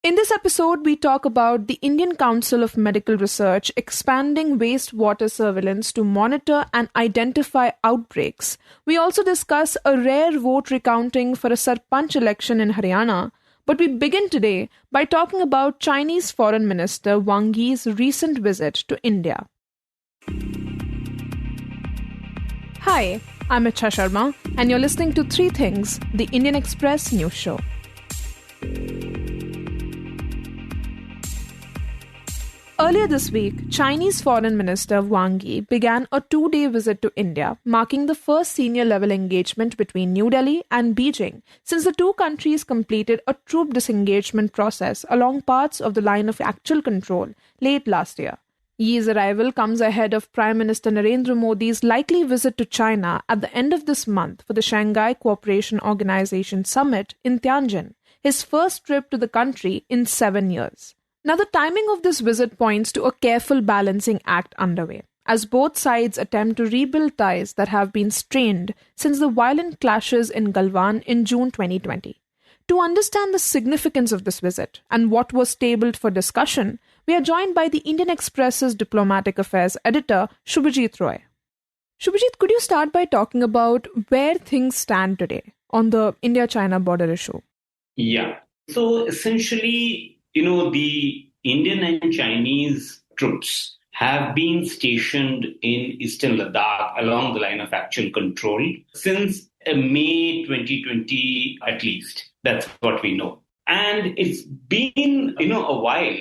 In this episode, we talk about the Indian Council of Medical Research expanding wastewater surveillance to monitor and identify outbreaks. We also discuss a rare vote recounting for a sarpanch election in Haryana. But we begin today by talking about Chinese Foreign Minister Wang Yi's recent visit to India. Hi, I'm Ichha Sharma, and you're listening to Three Things, the Indian Express news show. Earlier this week, Chinese Foreign Minister Wang Yi began a 2-day visit to India, marking the first senior-level engagement between New Delhi and Beijing since the two countries completed a troop disengagement process along parts of the line of actual control late last year. Yi's arrival comes ahead of Prime Minister Narendra Modi's likely visit to China at the end of this month for the Shanghai Cooperation Organization Summit in Tianjin, his first trip to the country in 7 years. Now, the timing of this visit points to a careful balancing act underway, as both sides attempt to rebuild ties that have been strained since the violent clashes in Galwan in June 2020. To understand the significance of this visit and what was tabled for discussion, we are joined by the Indian Express's diplomatic affairs editor, Shubhajit Roy. Shubhajit, could you start by talking about where things stand today on the India-China border issue? Yeah. So essentially, the Indian and Chinese troops have been stationed in eastern Ladakh along the line of actual control since May 2020 at least. That's what we know. And it's been, a while.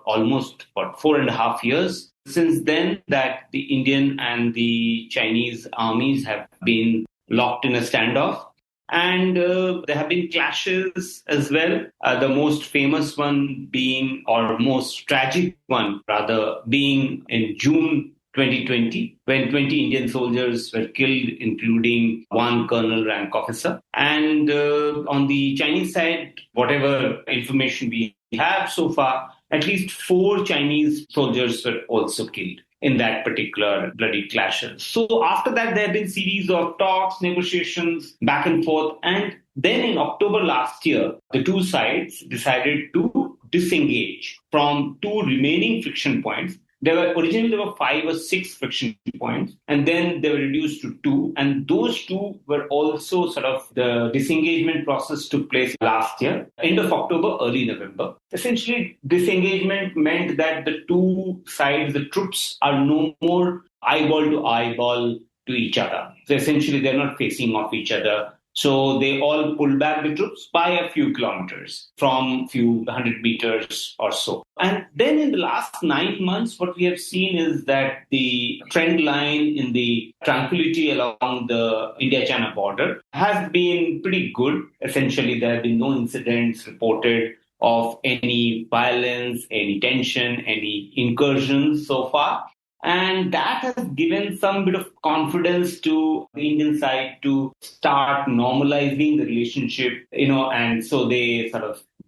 Almost 4.5 years since then that the Indian and the Chinese armies have been locked in a standoff. And there have been clashes as well. The most famous one being, or most tragic one rather, being in June 2020, when 20 Indian soldiers were killed, including one colonel rank officer. And on the Chinese side, whatever information we have so far, at least 4 Chinese soldiers were also killed in that particular bloody clashes. So after that, there have been series of talks, negotiations, back and forth. And then in October last year, the two sides decided to disengage from 2 remaining friction points. Originally there were 5 or 6 friction points, and then they were reduced to 2. And those 2 were also the disengagement process took place last year, end of October, early November. Essentially, disengagement meant that the two sides, the troops, are no more eyeball to eyeball to each other. So essentially, they're not facing off each other. So they all pulled back the troops by a few kilometers, from few 100 meters or so. And then in the last 9 months, what we have seen is that the trend line in the tranquility along the India-China border has been pretty good. Essentially, there have been no incidents reported of any violence, any tension, any incursions so far. And that has given some bit of confidence to the Indian side to start normalizing the relationship, and so they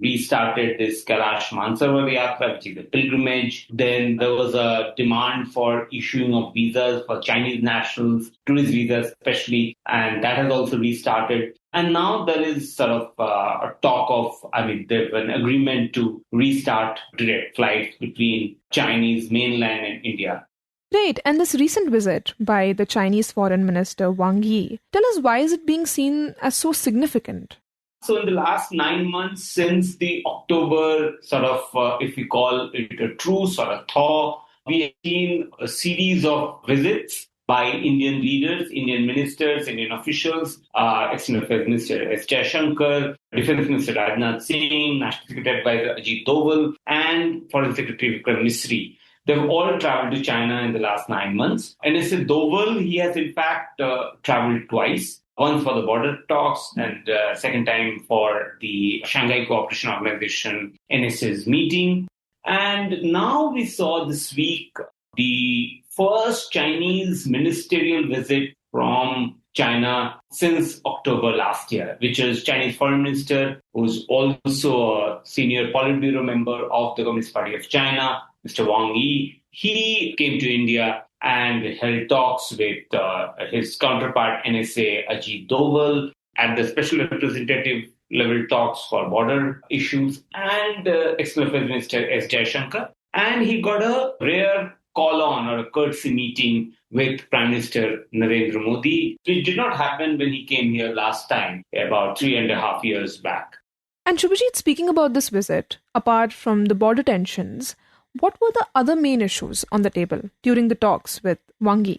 restarted this Kailash Mansarovar Yatra, which is a pilgrimage. Then there was a demand for issuing of visas for Chinese nationals, tourist visas especially, and that has also restarted. And now there is a talk of, there's an agreement to restart direct flights between Chinese mainland and India. Right, and this recent visit by the Chinese Foreign Minister Wang Yi, tell us, why is it being seen as so significant? So in the last 9 months since the October if we call it a true thaw, we have seen a series of visits by Indian leaders, Indian ministers, Indian officials, External Affairs Minister S. Shashank, Defense Minister Rajnath Singh, National Security Advisor Ajit Doval, and Foreign Secretary Vikram Misri. They've all traveled to China in the last 9 months. And as Doval, he has in fact traveled twice. Once for the border talks and second time for the Shanghai Cooperation Organization NS's meeting. And now we saw this week the first Chinese ministerial visit from China since October last year, which is Chinese Foreign Minister, who's also a senior Politburo member of the Communist Party of China, Mr. Wang Yi. He came to India and held talks with his counterpart NSA Ajit Doval at the special representative level talks for border issues and External Affairs Minister S. Jayashankar. And he got a rare call-on or a courtesy meeting with Prime Minister Narendra Modi, which did not happen when he came here last time, about 3.5 years back. And Shubhajit, speaking about this visit, apart from the border tensions, what were the other main issues on the table during the talks with Wang?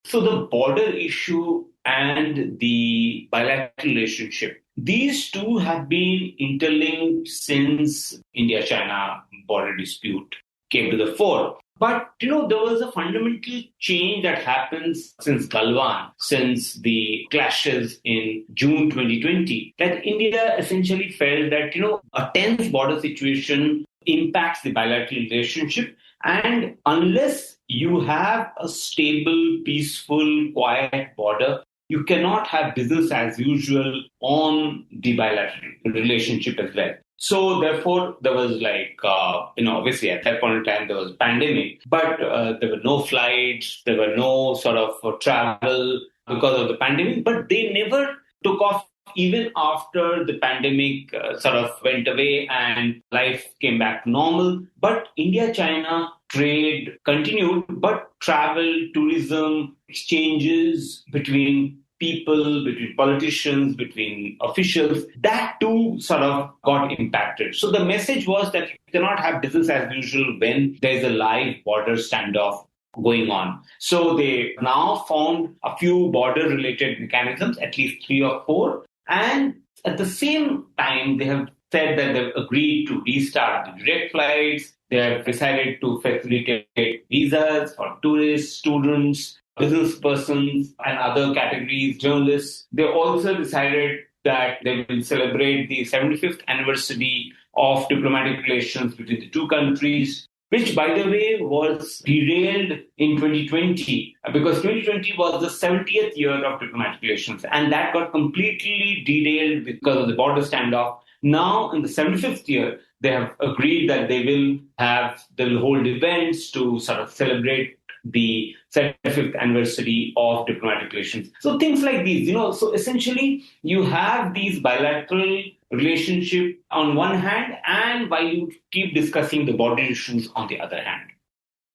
So the border issue and the bilateral relationship, these two have been interlinked since India-China border dispute came to the fore. But, there was a fundamental change that happens since Galwan, since the clashes in June 2020, that India essentially felt that, a tense border situation impacts the bilateral relationship. And unless you have a stable, peaceful, quiet border, you cannot have business as usual on the bilateral relationship as well. So therefore, there was obviously at that point in time, there was a pandemic, but there were no flights, there were no sort of travel because of the pandemic, but they never took off even after the pandemic sort of went away and life came back to normal. But India-China trade continued, but travel, tourism, exchanges between people, between politicians, between officials, that too sort of got impacted. So the message was that you cannot have business as usual when there's a live border standoff going on. So they now found a few border-related mechanisms, at least 3 or 4. And at the same time, they have said that they've agreed to restart the direct flights. They have decided to facilitate visas for tourists, students, business persons and other categories, journalists. They also decided that they will celebrate the 75th anniversary of diplomatic relations between the two countries, which, by the way, was derailed in 2020 because 2020 was the 70th year of diplomatic relations, and that got completely derailed because of the border standoff. Now, in the 75th year, they have agreed that they will hold events to sort of celebrate the 75th anniversary of diplomatic relations. So things like these, so essentially you have these bilateral relationship on one hand, and while you keep discussing the border issues on the other hand.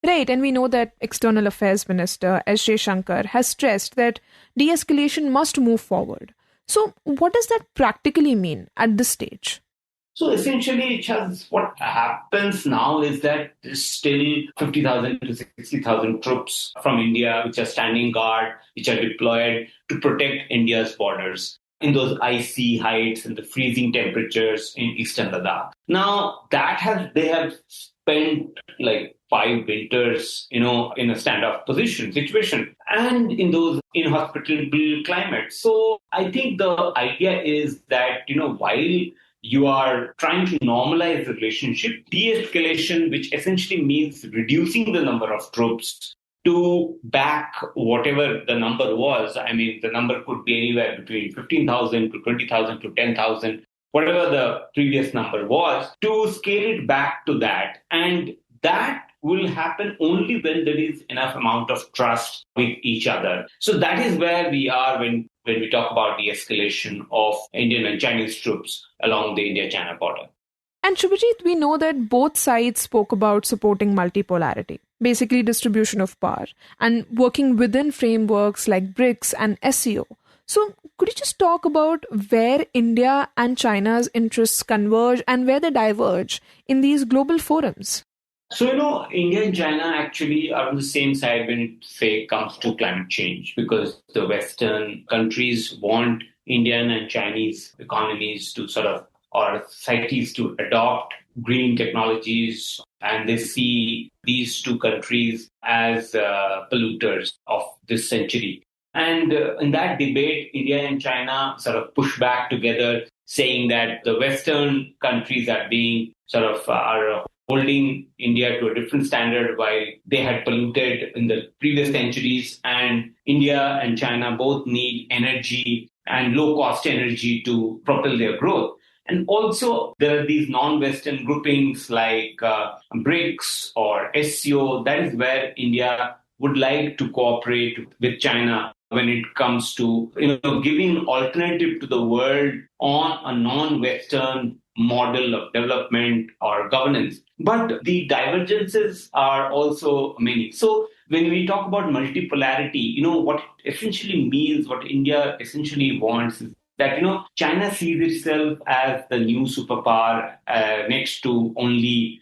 Right, and we know that External Affairs Minister S. Jayashankar has stressed that de-escalation must move forward. So what does that practically mean at this stage? So essentially, what happens now is that there's still 50,000 to 60,000 troops from India which are standing guard, which are deployed to protect India's borders in those icy heights and the freezing temperatures in eastern Ladakh. Now, they have spent like 5 winters, in a standoff situation and in those inhospitable climates. So I think the idea is that, while you are trying to normalize the relationship, de-escalation, which essentially means reducing the number of troops to back whatever the number was. I mean, the number could be anywhere between 15,000 to 20,000 to 10,000, whatever the previous number was, to scale it back to that. And that will happen only when there is enough amount of trust with each other. So that is where we are when we talk about de-escalation of Indian and Chinese troops along the India-China border. And Shubhajit, we know that both sides spoke about supporting multipolarity, basically distribution of power, and working within frameworks like BRICS and SCO. So could you just talk about where India and China's interests converge and where they diverge in these global forums? So, India and China actually are on the same side when it comes to climate change, because the Western countries want Indian and Chinese economies to or societies to adopt green technologies, and they see these two countries as polluters of this century. And in that debate, India and China sort of push back together, saying that the Western countries are being are holding India to a different standard while they had polluted in the previous centuries. And India and China both need energy and low-cost energy to propel their growth. And also, there are these non-Western groupings like BRICS or SCO. That is where India would like to cooperate with China when it comes to giving alternative to the world on a non-Western model of development or governance. But the divergences are also many. So when we talk about multipolarity, what it essentially means, what India essentially wants is that, China sees itself as the new superpower next to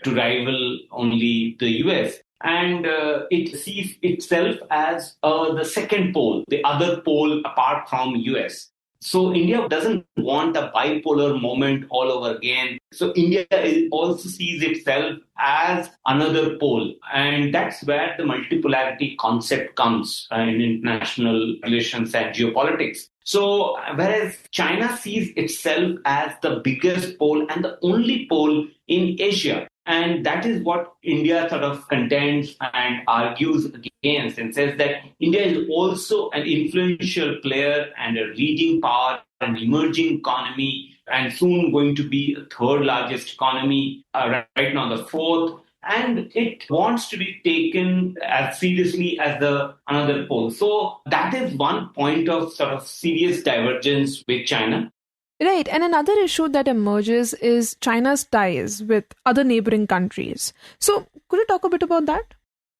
rival only the US. And it sees itself as the second pole, the other pole apart from US. So India doesn't want a bipolar moment all over again. So India also sees itself as another pole. And that's where the multipolarity concept comes in international relations and geopolitics. So whereas China sees itself as the biggest pole and the only pole in Asia. And that is what India sort of contends and argues against, and says that India is also an influential player and a leading power, an emerging economy, and soon going to be the third largest economy, right now the fourth. And it wants to be taken as seriously as another pole. So that is one point of sort of serious divergence with China. Right. And another issue that emerges is China's ties with other neighboring countries. So could you talk a bit about that?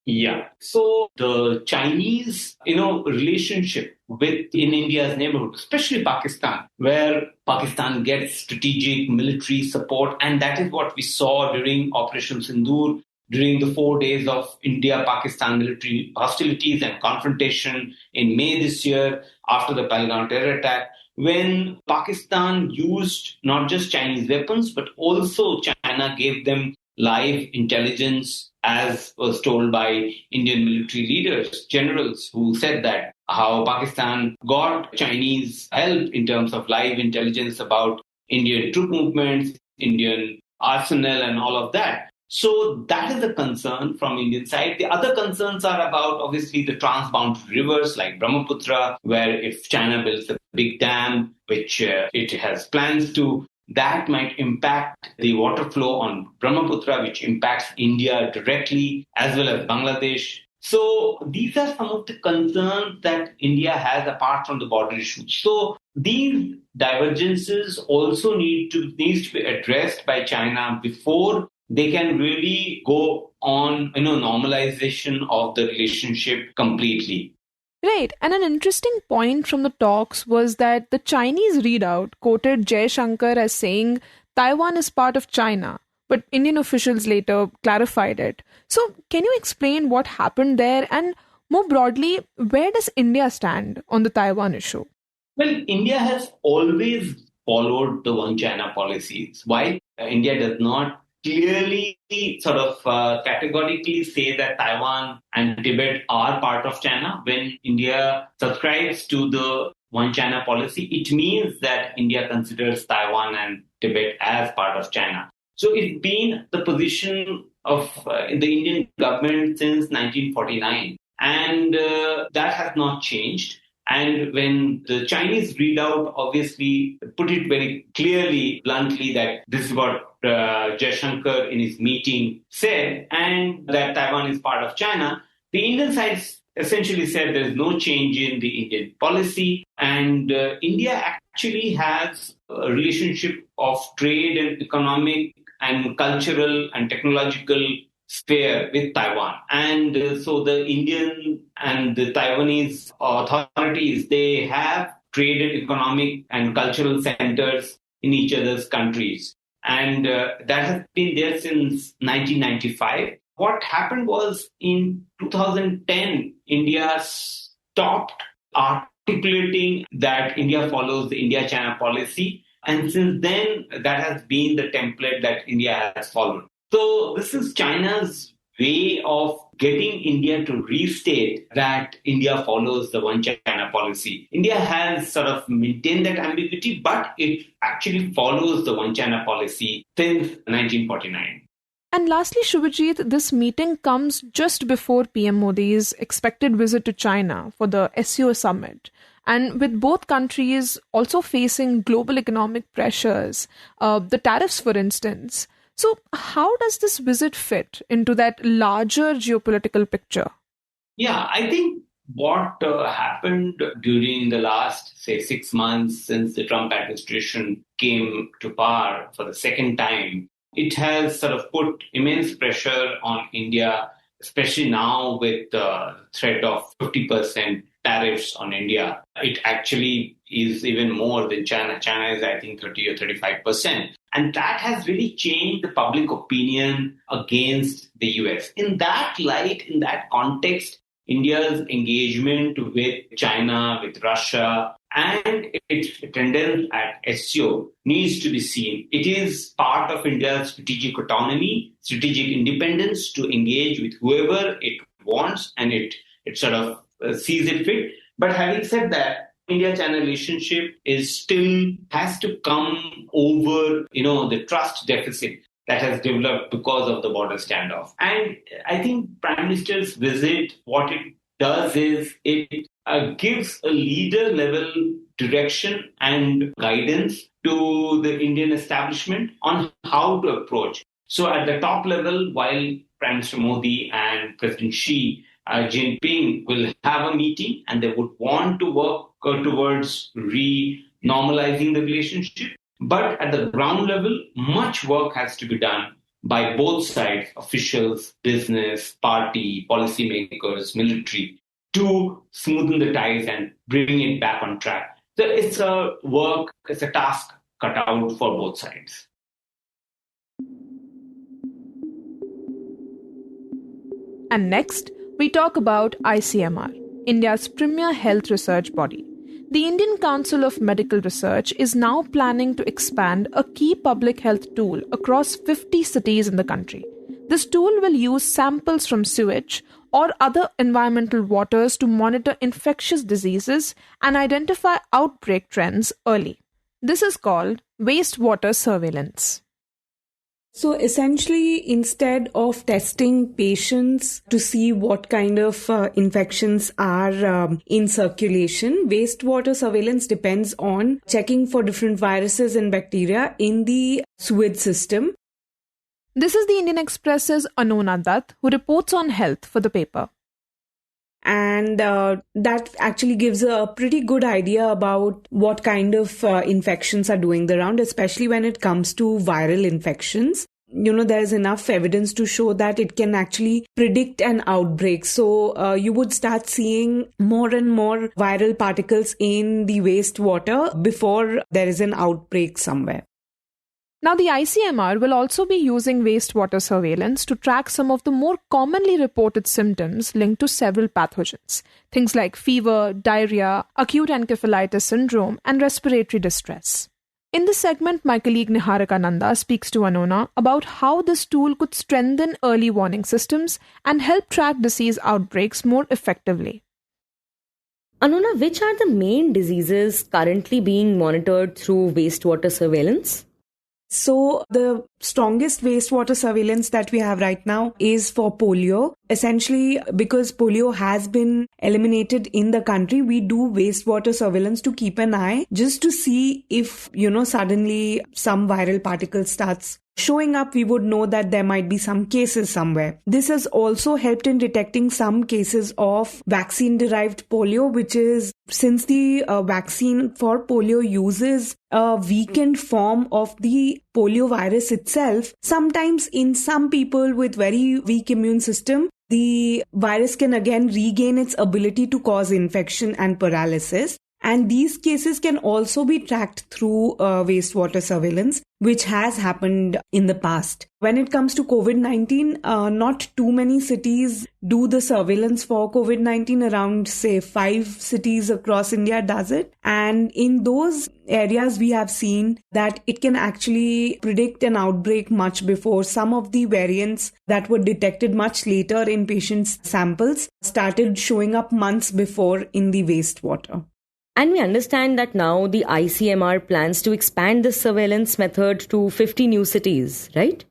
Yeah. So the Chinese, relationship in India's neighborhood, especially Pakistan, where Pakistan gets strategic military support. And that is what we saw during Operation Sindoor, during the 4 days of India-Pakistan military hostilities and confrontation in May this year after the Pahalgam terror attack, when Pakistan used not just Chinese weapons, but also China gave them live intelligence, as was told by Indian military leaders, generals, who said that how Pakistan got Chinese help in terms of live intelligence about Indian troop movements, Indian arsenal, and all of that. So that is a concern from Indian side. The other concerns are about, obviously, the transboundary rivers like Brahmaputra, where if China builds a big dam, which it has plans to, that might impact the water flow on Brahmaputra, which impacts India directly, as well as Bangladesh. So these are some of the concerns that India has apart from the border issues. So these divergences also needs to be addressed by China before they can really go on, normalization of the relationship completely. Right. And an interesting point from the talks was that the Chinese readout quoted Jaishankar as saying Taiwan is part of China, but Indian officials later clarified it. So can you explain what happened there? And more broadly, where does India stand on the Taiwan issue? Well, India has always followed the One China policies. While India does not clearly sort of categorically say that Taiwan and Tibet are part of China, when India subscribes to the One China policy, it means that India considers Taiwan and Tibet as part of China. So it's been the position of the Indian government since 1949, and that has not changed. And when the Chinese readout obviously put it very clearly, bluntly, that this is what Jaishankar in his meeting said, and that Taiwan is part of China, the Indian side essentially said there is no change in the Indian policy. And India actually has a relationship of trade and economic and cultural and technological sphere with Taiwan. And so the Indian and the Taiwanese authorities, they have trade and economic and cultural centers in each other's countries. And that has been there since 1995. What happened was in 2010, India stopped articulating that India follows the India-China policy. And since then, that has been the template that India has followed. So this is China's way of getting India to restate that India follows the One China policy. India has sort of maintained that ambiguity, but it actually follows the One China policy since 1949. And lastly, Shubhajit, this meeting comes just before PM Modi's expected visit to China for the SCO summit. And with both countries also facing global economic pressures, the tariffs, for instance. So how does this visit fit into that larger geopolitical picture? Yeah, I think what happened during the last, say, 6 months since the Trump administration came to power for the second time, it has sort of put immense pressure on India, especially now with the threat of 50% tariffs on India. It actually is even more than China. China is, I think, 30 or 35%. And that has really changed the public opinion against the US. In that light, in that context, India's engagement with China, with Russia, and its attendance at SCO needs to be seen. It is part of India's strategic autonomy, strategic independence to engage with whoever it wants, and it sort of sees it fit. But having said that, India-China relationship has to come over, the trust deficit that has developed because of the border standoff. And I think Prime Minister's visit, what it does is it gives a leader-level direction and guidance to the Indian establishment on how to approach. So at the top level, while Prime Minister Modi and President Xi Jinping will have a meeting and they would want to work towards re-normalizing the relationship. But at the ground level, much work has to be done by both sides, officials, business, party, policymakers, military, to smoothen the ties and bring it back on track. So it's a task cut out for both sides. And next, we talk about ICMR, India's premier health research body. The Indian Council of Medical Research is now planning to expand a key public health tool across 50 cities in the country. This tool will use samples from sewage or other environmental waters to monitor infectious diseases and identify outbreak trends early. This is called wastewater surveillance. So essentially, instead of testing patients to see what kind of infections are in circulation, wastewater surveillance depends on checking for different viruses and bacteria in the sewage system. This is the Indian Express's Anonna Dutt, who reports on health for the paper. And that actually gives a pretty good idea about what kind of infections are doing the round, especially when it comes to viral infections. There's enough evidence to show that it can actually predict an outbreak. So you would start seeing more and more viral particles in the wastewater before there is an outbreak somewhere. Now, the ICMR will also be using wastewater surveillance to track some of the more commonly reported symptoms linked to several pathogens. Things like fever, diarrhea, acute encephalitis syndrome, and respiratory distress. In this segment, my colleague Niharika Nanda speaks to Anonna about how this tool could strengthen early warning systems and help track disease outbreaks more effectively. Anonna, which are the main diseases currently being monitored through wastewater surveillance? So the strongest wastewater surveillance that we have right now is for polio. Essentially, because polio has been eliminated in the country, we do wastewater surveillance to keep an eye just to see if, suddenly some viral particle starts showing up, we would know that there might be some cases somewhere. This has also helped in detecting some cases of vaccine-derived polio, which is since the vaccine for polio uses a weakened form of the polio virus itself. Sometimes in some people with very weak immune system, the virus can again regain its ability to cause infection and paralysis. And these cases can also be tracked through wastewater surveillance, which has happened in the past. When it comes to COVID-19, not too many cities do the surveillance for COVID-19. Around, say, 5 cities across India does it. And in those areas, we have seen that it can actually predict an outbreak much before. Some of the variants that were detected much later in patients' samples started showing up months before in the wastewater. And we understand that now the ICMR plans to expand this surveillance method to 50 new cities, right?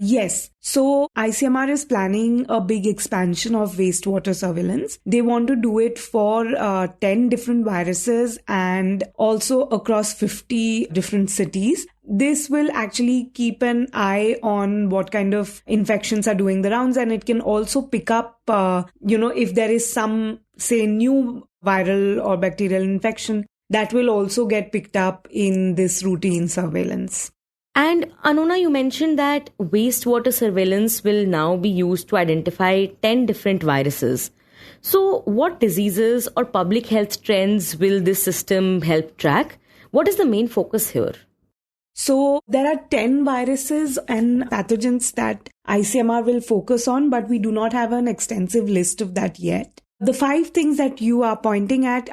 Yes. So ICMR is planning a big expansion of wastewater surveillance. They want to do it for 10 different viruses and also across 50 different cities. This will actually keep an eye on what kind of infections are doing the rounds, and it can also pick up, if there is some, say, new viral or bacterial infection, that will also get picked up in this routine surveillance. And Anonna, you mentioned that wastewater surveillance will now be used to identify 10 different viruses. So what diseases or public health trends will this system help track? What is the main focus here? So there are 10 viruses and pathogens that ICMR will focus on, but we do not have an extensive list of that yet. The 5 things that you are pointing at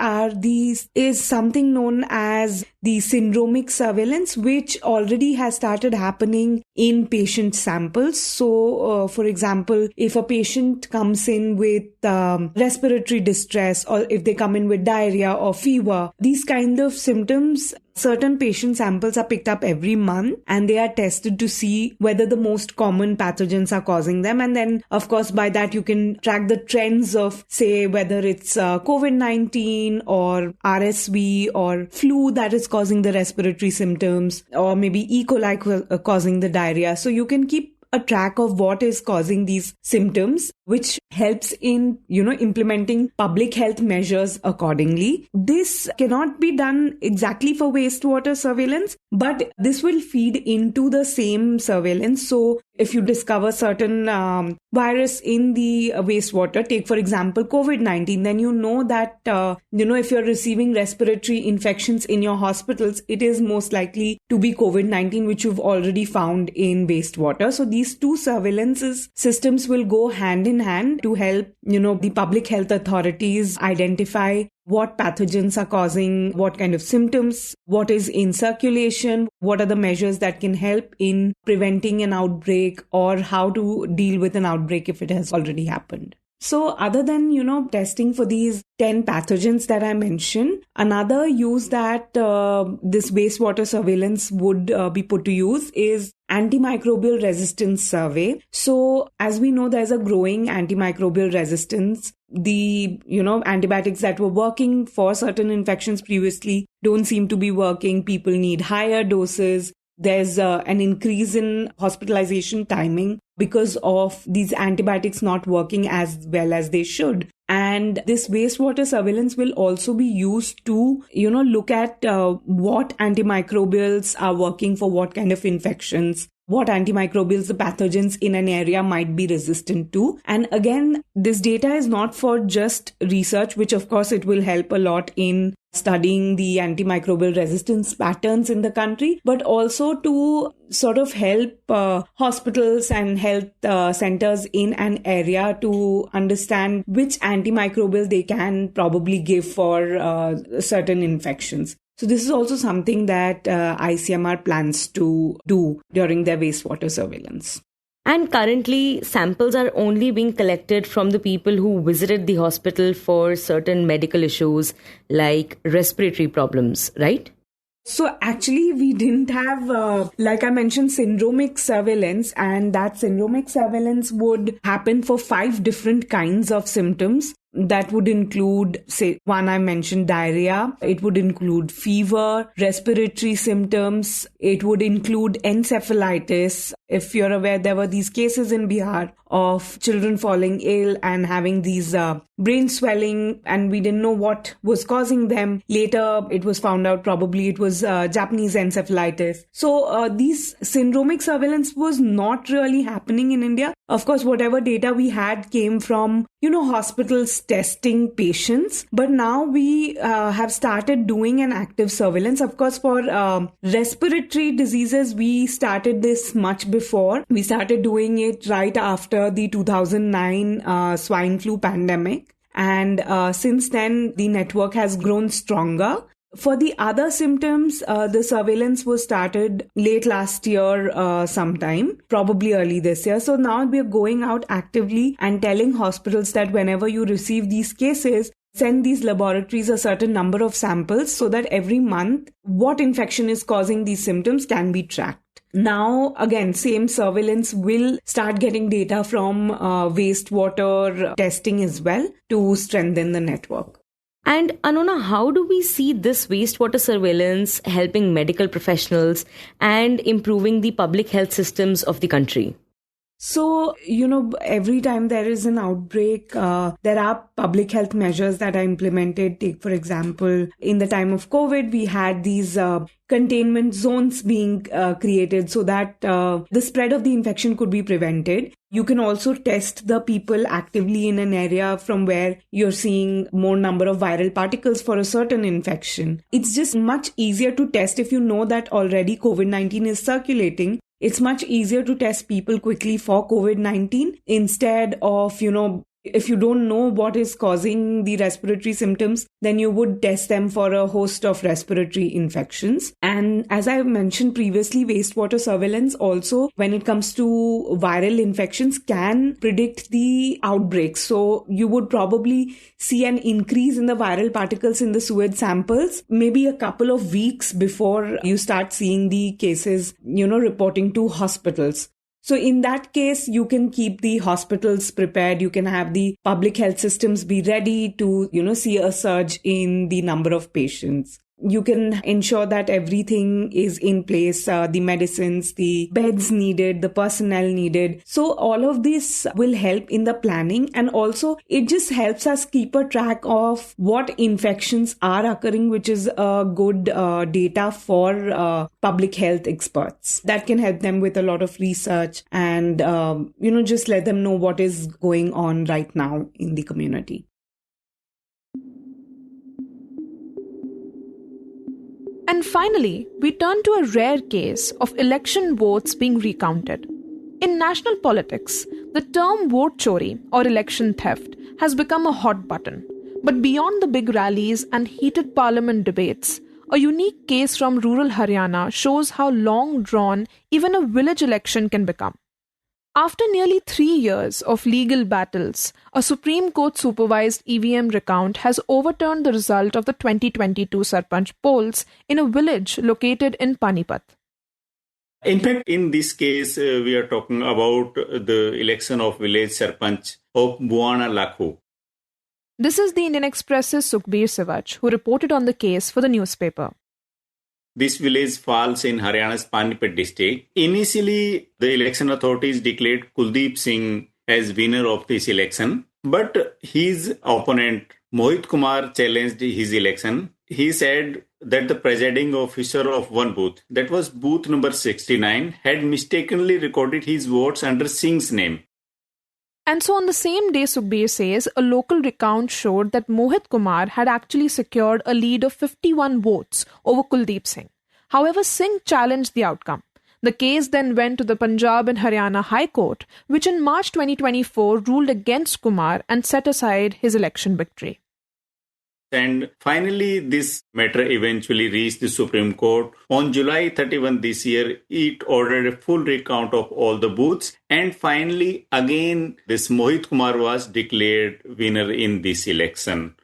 is something known as the syndromic surveillance, which already has started happening in patient samples. So, for example, if a patient comes in with respiratory distress, or if they come in with diarrhea or fever, these kind of symptoms, certain patient samples are picked up every month and they are tested to see whether the most common pathogens are causing them. And then, of course, by that you can track the trends of, say, whether it's COVID-19 or RSV or flu that is causing the respiratory symptoms, or maybe E. coli causing the diarrhea. So you can keep a track of what is causing these symptoms, which helps in, implementing public health measures accordingly. This cannot be done exactly for wastewater surveillance, but this will feed into the same surveillance. So if you discover certain virus in the wastewater, take for example COVID-19, then you know that, if you're receiving respiratory infections in your hospitals, it is most likely to be COVID-19, which you've already found in wastewater. So these two surveillance systems will go hand in hand to help, the public health authorities identify what pathogens are causing what kind of symptoms, what is in circulation, what are the measures that can help in preventing an outbreak, or how to deal with an outbreak if it has already happened. So other than, testing for these 10 pathogens that I mentioned, another use that this wastewater surveillance would be put to use is antimicrobial resistance survey. So as we know, there's a growing antimicrobial resistance. The, antibiotics that were working for certain infections previously don't seem to be working. People need higher doses. There's an increase in hospitalization timing because of these antibiotics not working as well as they should. And this wastewater surveillance will also be used to, look at what antimicrobials are working for what kind of infections, what antimicrobials the pathogens in an area might be resistant to. And again, this data is not for just research, which of course it will help a lot in studying the antimicrobial resistance patterns in the country, but also to sort of help hospitals and health centers in an area to understand which antimicrobial they can probably give for certain infections. So this is also something that ICMR plans to do during their wastewater surveillance. And currently, samples are only being collected from the people who visited the hospital for certain medical issues like respiratory problems, right? So actually, we didn't have, like I mentioned, syndromic surveillance, and that syndromic surveillance would happen for 5 different kinds of symptoms. That would include, say, one I mentioned, diarrhea. It would include fever, respiratory symptoms. It would include encephalitis. If you're aware, there were these cases in Bihar of children falling ill and having these brain swelling, and we didn't know what was causing them. Later, it was found out probably it was Japanese encephalitis. So these syndromic surveillance was not really happening in India. Of course, whatever data we had came from, hospitals testing patients. But now we have started doing an active surveillance. Of course, for respiratory diseases, we started this much before. We started doing it right after the 2009 swine flu pandemic. And since then, the network has grown stronger. For the other symptoms, the surveillance was started late last year sometime, probably early this year. So now we are going out actively and telling hospitals that whenever you receive these cases, send these laboratories a certain number of samples so that every month what infection is causing these symptoms can be tracked. now, again, same surveillance will start getting data from wastewater testing as well to strengthen the network. And Anonna, how do we see this wastewater surveillance helping medical professionals and improving the public health systems of the country? So, every time there is an outbreak, there are public health measures that are implemented. Take, for example, in the time of COVID, we had these containment zones being created so that the spread of the infection could be prevented. You can also test the people actively in an area from where you're seeing more number of viral particles for a certain infection. It's just much easier to test if you know that already COVID-19 is circulating. It's much easier to test people quickly for COVID-19 instead of, if you don't know what is causing the respiratory symptoms, then you would test them for a host of respiratory infections. And as I mentioned previously, wastewater surveillance also, when it comes to viral infections, can predict the outbreaks. So you would probably see an increase in the viral particles in the sewage samples, maybe a couple of weeks before you start seeing the cases, reporting to hospitals. So in that case, you can keep the hospitals prepared. You can have the public health systems be ready to, see a surge in the number of patients. You can ensure that everything is in place, the medicines, the beds needed, the personnel needed. So all of this will help in the planning, and also it just helps us keep a track of what infections are occurring, which is a good data for public health experts. That can help them with a lot of research and, just let them know what is going on right now in the community. And finally, we turn to a rare case of election votes being recounted. In national politics, the term vote chori or election theft has become a hot button. But beyond the big rallies and heated parliament debates, a unique case from rural Haryana shows how long-drawn even a village election can become. After nearly 3 years of legal battles, a Supreme Court-supervised EVM recount has overturned the result of the 2022 sarpanch polls in a village located in Panipat. In fact, in this case, we are talking about the election of village sarpanch of Buana Lakhu. This is the Indian Express's Sukhbir Siwach, who reported on the case for the newspaper. This village falls in Haryana's Panipat district. Initially, the election authorities declared Kuldeep Singh as winner of this election, but his opponent Mohit Kumar challenged his election. He said that the presiding officer of one booth, that was booth number 69, had mistakenly recorded his votes under Singh's name. And so on the same day, Sukhbir says, a local recount showed that Mohit Kumar had actually secured a lead of 51 votes over Kuldeep Singh. However, Singh challenged the outcome. The case then went to the Punjab and Haryana High Court, which in March 2024 ruled against Kumar and set aside his election victory. And finally, this matter eventually reached the Supreme Court. On July 31 this year, it ordered a full recount of all the booths. And finally, again, this Mohit Kumar was declared winner in this election.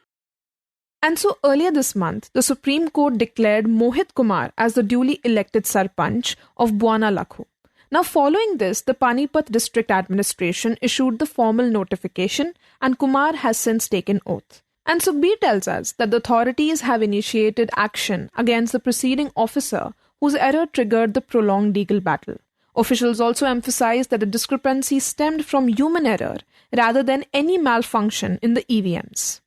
And so earlier this month, the Supreme Court declared Mohit Kumar as the duly elected sarpanch of Buana Lakhu. Now, following this, the Panipat District Administration issued the formal notification, and Kumar has since taken oath. And Sukhbir tells us that the authorities have initiated action against the preceding officer whose error triggered the prolonged legal battle. Officials also emphasized that the discrepancy stemmed from human error rather than any malfunction in the EVMs.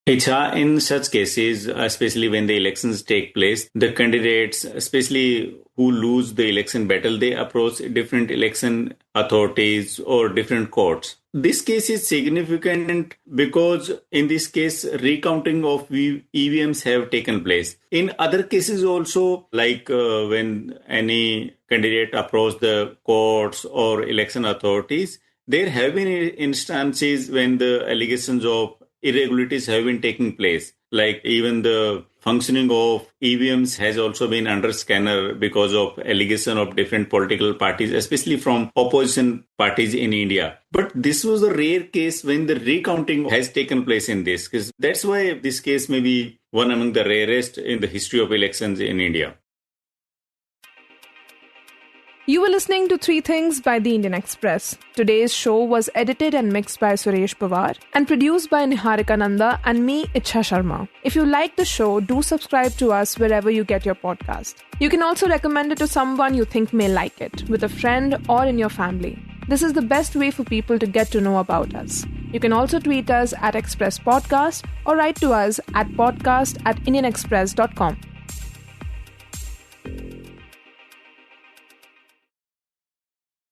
Ichha, in such cases, especially when the elections take place, the candidates, especially who lose the election battle, they approach different election authorities or different courts. This case is significant because in this case, recounting of EVMs have taken place. In other cases also, like when any candidate approached the courts or election authorities, there have been instances when the allegations of irregularities have been taking place. Like even the functioning of EVMs has also been under scanner because of allegation of different political parties, especially from opposition parties in India. But this was a rare case when the recounting has taken place in this, because that's why this case may be one among the rarest in the history of elections in India. You were listening to Three Things by the Indian Express. Today's show was edited and mixed by Suresh Pawar and produced by Niharika, Nanda and me, Ichha Sharma. If you like the show, do subscribe to us wherever you get your podcast. You can also recommend it to someone you think may like it, with a friend or in your family. This is the best way for people to get to know about us. You can also tweet us at Express Podcast or write to us at podcast@indianexpress.com.